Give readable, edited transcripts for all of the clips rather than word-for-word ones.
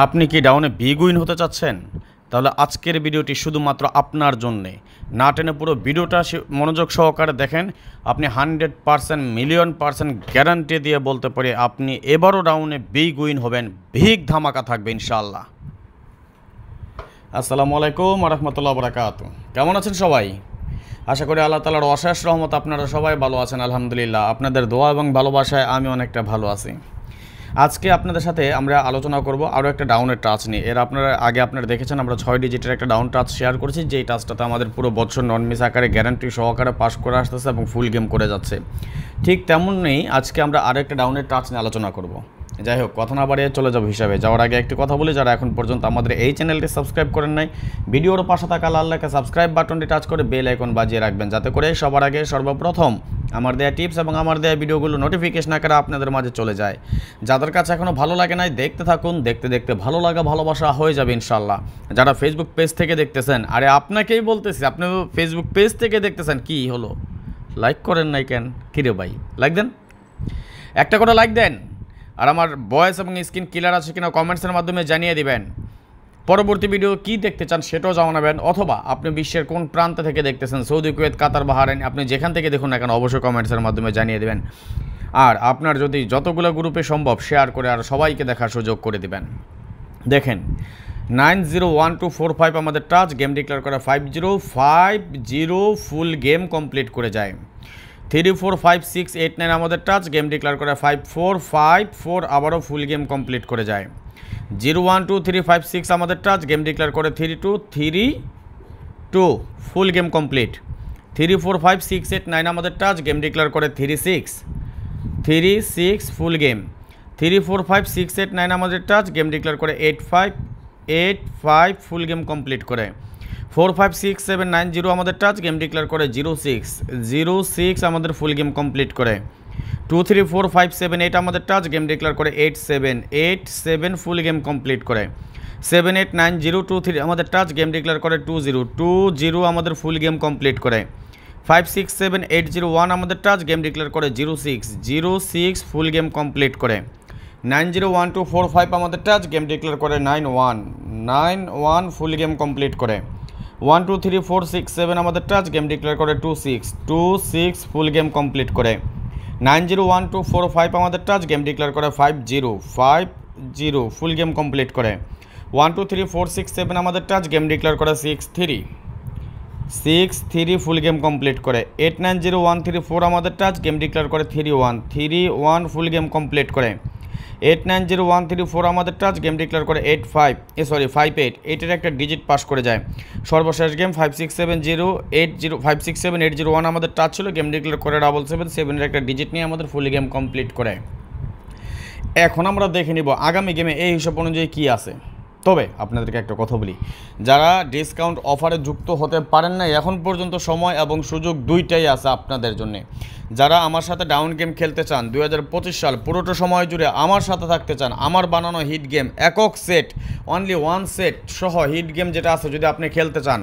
আপনি কি ডাউনে বিগ উইন হতে চাচ্ছেন? তাহলে আজকের ভিডিওটি শুধুমাত্র আপনার জন্যে। না টেনে পুরো ভিডিওটা মনোযোগ সহকারে দেখেন। আপনি 100% মিলিয়ন পার্সেন্ট গ্যারান্টি দিয়ে বলতে পারি আপনি এবারও ডাউনে বিগ উইন হবেন, বিগ ধামাকা থাকবে ইনশাআল্লাহ। আসসালামু আলাইকুম ওয়া রাহমাতুল্লাহি ওয়া বারাকাতুহু। কেমন আছেন সবাই? আশা করি আল্লাহ তাআলার অশেষ রহমত আপনারা সবাই ভালো আছেন আলহামদুলিল্লাহ। আপনাদের দোয়া এবং ভালোবাসায় আমি অনেকটা ভালো আছি। আজকে আপনাদের সাথে আমরা আলোচনা করব আরও একটা ডাউনের টাচ নিয়ে। আপনারা দেখেছেন আমরা 6 ডিজিটের একটা ডাউন টাচ শেয়ার করেছি, যেই টাচটাতে আমাদের পুরো বছর নন মিস আকারে গ্যারান্টি সহকারে পাস করে আসতেছে এবং ফুল গেম করে যাচ্ছে। ঠিক তেমনই আজকে আমরা আরও একটা ডাউনের টাচ নিয়ে আলোচনা করব। যাই হোক, কথা না বাড়িয়ে চলে যাবো হিসাবে যাওয়ার আগে একটি কথা বলি, যারা এখন পর্যন্ত আমাদের এই চ্যানেলটি সাবস্ক্রাইব করেন নাই, ভিডিওর পাশে থাকা লাল লেখা সাবস্ক্রাইব বাটনটি টাচ করে বেল আইকন বাজিয়ে রাখবেন, যাতে করে সবার আগে সর্বপ্রথম আমার দেয়া টিপস এবং আমার দেয়া ভিডিওগুলো নোটিফিকেশন আকারে আপনাদের মাঝে চলে যায়। যাদের কাছে এখনও ভালো লাগে নাই দেখতে থাকুন, দেখতে দেখতে ভালো লাগা ভালোবাসা হয়ে যাবে ইনশাল্লাহ। যারা ফেসবুক পেজ থেকে দেখতেছেন, আরে আপনাকেই বলতেছি, আপনি ফেসবুক পেজ থেকে দেখতেছেন, কি হলো লাইক করেন নাই কেন? কিরে ভাই, লাইক দেন, একটা করে লাইক দেন। আর আমার ভয়েস এবং স্ক্রিন ক্লিয়ার আছে কিনা কমেন্টসের মাধ্যমে জানিয়ে দিবেন। পরবর্তী ভিডিও কি দেখতে চান সেটাও জানাবেন, অথবা আপনি বিশ্বের কোন প্রান্ত থেকে দেখতেছেন, সৌদি, কুয়েত, কাতার, বাহরাইন, আপনি যেখান থেকে দেখুন না কেন অবশ্যই কমেন্টসের মাধ্যমে জানিয়ে দেবেন। আর আপনার যদি যতগুলো গ্রুপে সম্ভব শেয়ার করে আর সবাইকে দেখার সুযোগ করে দিবেন। দেখেন 901245 আমাদের টাচ, গেম ডিক্লেয়ার করে 5050 ফুল গেম কমপ্লিট করে যায়। 345689 আমাদের টাচ, গেম ডিক্লেয়ার করে 5454 আবারও ফুল গেম কমপ্লিট করে যায়। 012356 আমাদের টাচ, গেম ডিক্লেয়ার করে 3232 ফুল গেম কমপ্লিট। 345689 আমাদের টাচ, গেম ডিক্লেয়ার করে 36 ফুল গেম। 345689 আমাদের টাচ, গেম ডিক্লেয়ার করে 8585 ফুল গেম কমপ্লিট করে। 456790 আমাদের টাচ, গেম ডিক্লেয়ার করে 06 আমাদের ফুল গেম কমপ্লিট করে। 234578 আমাদের টাচ, গেম ডিক্লেয়ার করে 87 ফুল গেম কমপ্লিট করে। 789023 আমাদের টাচ, গেম ডিক্লেয়ার করে 20 আমাদের ফুল গেম কমপ্লিট করে। 567801 আমাদের টাচ, গেম ডিক্লেয়ার করে 06 ফুল গেম কমপ্লিট করে। 901245 আমাদের টাচ, গেম ডিক্লেয়ার করে 91 ফুল গেম কমপ্লিট করে। 123467 আমাদের টাচ, গেম ডিক্লেয়ার করে 26 ফুল গেম কমপ্লিট করে। 901245 আমাদের টাচ, গেম ডিক্লেয়ার করে 50 ফুল গেম কমপ্লিট করে। 123467 আমাদের টাচ, গেম ডিক্লেয়ার করে 63 ফুল গেম কমপ্লিট করে। 890134 আমাদের টাচ, গেম ডিক্লেয়ার করে 31 ফুল গেম কমপ্লিট করে। 890134 আমাদের টাচ, গেম ডিক্লেয়ার করে 58 এর একটা ডিজিট পাস করে যায়। সর্বশেষ গেম 567080 আমাদের টাচ ছিল, গেম ডিক্লেয়ার করে 777 এর একটা ডিজিট নিয়ে আমাদের ফুল গেম কমপ্লিট করে। এখন আমরা দেখে নিব আগামী গেমে এই হিসাব অনুযায়ী কী আছে। তবে আপনাদেরকে একটা কথা বলি, যারা ডিসকাউন্ট অফারে যুক্ত হতে পারেন না, এখন পর্যন্ত সময় এবং সুযোগ দুইটাই আছে আপনাদের জন্য। যারা আমার সাথে ডাউন গেম খেলতে চান, 2025 সাল পুরোটা সময় জুড়ে আমার সাথে থাকতে চান, আমার বানানো হিট গেম একক সেট, অনলি 1 সেট সহ হিট গেম যেটা আছে যদি আপনি খেলতে চান,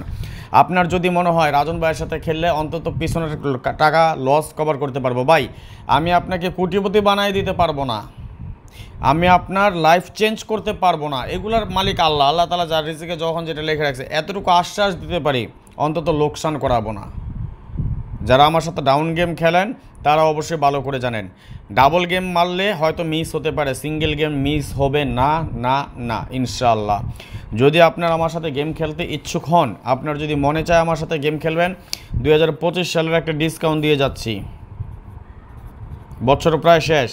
আপনার যদি মনে হয় রাজন ভাইয়ের সাথে খেললে অন্তত পিছনের টাকা লস কভার করতে পারবো, ভাই আমি আপনাকে কোটিপতি বানিয়ে দিতে পারবো না, আমি আপনার লাইফ চেঞ্জ করতে পারবো না, এগুলার মালিক আল্লাহ তাআলা যার রিজিকে যখন যেটা লিখে রাখছে, এতটুকু আশ্বাস দিতে পারি অন্তত লোকসান করাবো না। যারা আমার সাথে ডাউন গেম খেলেন তারা অবশ্যই ভালো করে জানেন, ডাবল গেম মারলে হয়তো মিস হতে পারে, সিঙ্গেল গেম মিস হবে না ইনশাআল্লাহ। যদি আপনার আমার সাথে গেম খেলতে ইচ্ছুক হন, আপনার যদি মনে চায় আমার সাথে গেম খেলবেন, 2025 সালের একটা ডিসকাউন্ট দিয়ে যাচ্ছি, বছর প্রায় শেষ।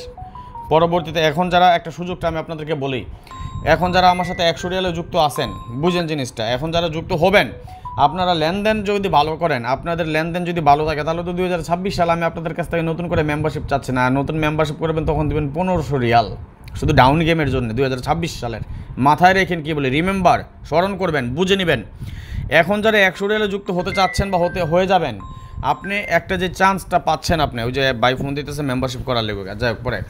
পরবর্তীতে এখন যারা একটা সুযোগটা আমি আপনাদেরকে বলি, এখন যারা আমার সাথে 100 রিয়ালে যুক্ত আছেন, বুঝেন জিনিসটা, এখন যারা যুক্ত হবেন, আপনারা লেনদেন যদি ভালো করেন, আপনাদের লেনদেন যদি ভালো থাকে, তাহলে তো 2026 সালে আমি আপনাদের কাছ থেকে নতুন করে মেম্বারশিপ চাচ্ছি না। নতুন মেম্বারশিপ করবেন তখন দেবেন 1500 রিয়াল শুধু ডাউন গেমের জন্য 2026 সালের। মাথায় রেখেন, কি বলে, রিমেম্বার, স্মরণ করবেন, বুঝে নেবেন। এখন যারা 100 রিয়ালে যুক্ত হতে চাচ্ছেন বা হয়ে যাবেন, আপনি একটা যে চান্সটা পাচ্ছেন, আপনি ওই যে বাই ফোন দিতেছে মেম্বারশিপ করার লেগে, যাই হোক পরে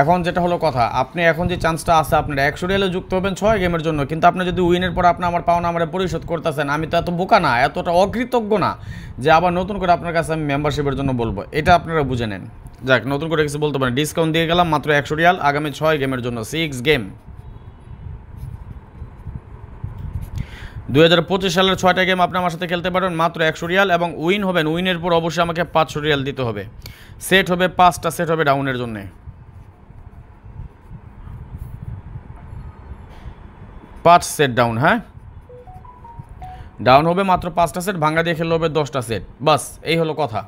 এখন যেটা হলো কথা, আপনি এখন যে চান্সটা আছে, আপনার 100 রিয়ালে যুক্ত হবেন 6 গেমের জন্য, কিন্তু আপনি যদি উইনের পর আপনি আমার পাওনা আমার পরিশোধ করতেছেন, আমি তো এত বোকা না, এতটা অকৃতজ্ঞ না যে আবার নতুন করে আপনার কাছে আমি মেম্বারশিপের জন্য বলবো, এটা আপনারা বুঝে নেন। যাক, নতুন করে কিছু বলতে পারেন, ডিসকাউন্ট দিয়ে গেলাম মাত্র 100 রিয়াল আগামী 6 গেমের জন্য, 6 গেম। 2025 সালের 6টা গেম আপনি আমার সাথে খেলতে পারবেন মাত্র 100 রিয়াল, এবং উইন হবেন। উইনের পর অবশ্যই আমাকে 500 রিয়াল দিতে হবে। সেট হবে 5টা সেট হবে ডাউনের জন্যে, 5 সেট ডাউন। হ্যাঁ, ডাউন হবে মাত্র 5টা সেট, ভাঙ্গা দিয়ে খেললে হবে 10টা সেট। বাস এই হলো কথা।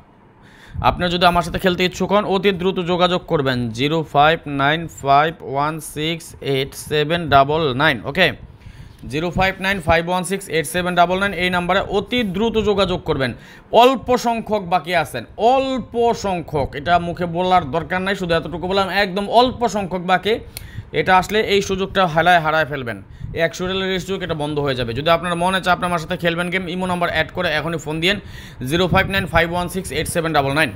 আপনি যদি আমার সাথে খেলতে ইচ্ছুক হন অতি দ্রুত যোগাযোগ করবেন 0595168799। ওকে, 0595168799 এই নাম্বারে অতি দ্রুত যোগাযোগ করবেন। অল্প সংখ্যক বাকি আছেন, অল্প সংখ্যক, এটা মুখে বলার দরকার নাই, শুধু এতটুকু বললাম, একদম অল্প সংখ্যক বাকি। এটা আসলে এই সুযোগটা হারায় ফেলবেন। 100 রিয়ালের সুযোগ এটা বন্ধ হয়ে যাবে। যদি আপনার মনে চায় আপনি আমার সাথে খেলবেন গেম, ইমো নাম্বার অ্যাড করে এখনই ফোন দিন 0595168799।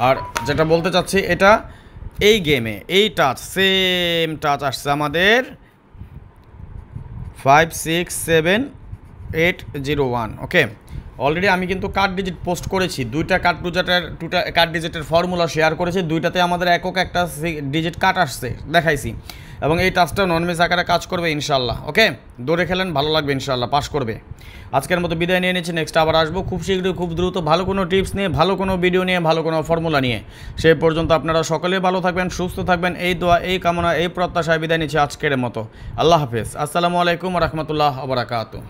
আর যেটা বলতে চাচ্ছি, এটা এই গেমে এই টাচ সেম টাচ আসছে আমাদের 567801। ওকে, অলরেডি আমি কিন্তু কার্ড ডিজিট পোস্ট করেছি, দুইটা কার্ড ডিজিটের ফর্মুলা শেয়ার করেছি, দুইটাতে আমাদের একক একটা ডিজিট কাট আসছে দেখাইছি, এবং এই টাচটা নন মিস আকারে কাজ করবে ইনশাল্লাহ। ওকে, দৌড়ে খেলেন, ভালো লাগবে ইনশাল্লাহ, পাস করবে। আজকের মতো বিদায় নিয়ে নিচ্ছি, নেক্সট আবার আসবো খুব শীঘ্রই, খুব দ্রুত, ভালো কোনো টিপস নিয়ে, ভালো কোনো ভিডিও নিয়ে, ভালো কোনো ফর্মুলা নিয়ে। সেই পর্যন্ত আপনারা সকলেই ভালো থাকবেন, সুস্থ থাকবেন, এই দোয়া, এই কামনা, এই প্রত্যাশায় বিদায় নিচ্ছি আজকের মতো। আল্লাহ হাফেজ, আসসালামু আলাইকুম রহমতুল্লাহ ওয়া বারাকাতুহু।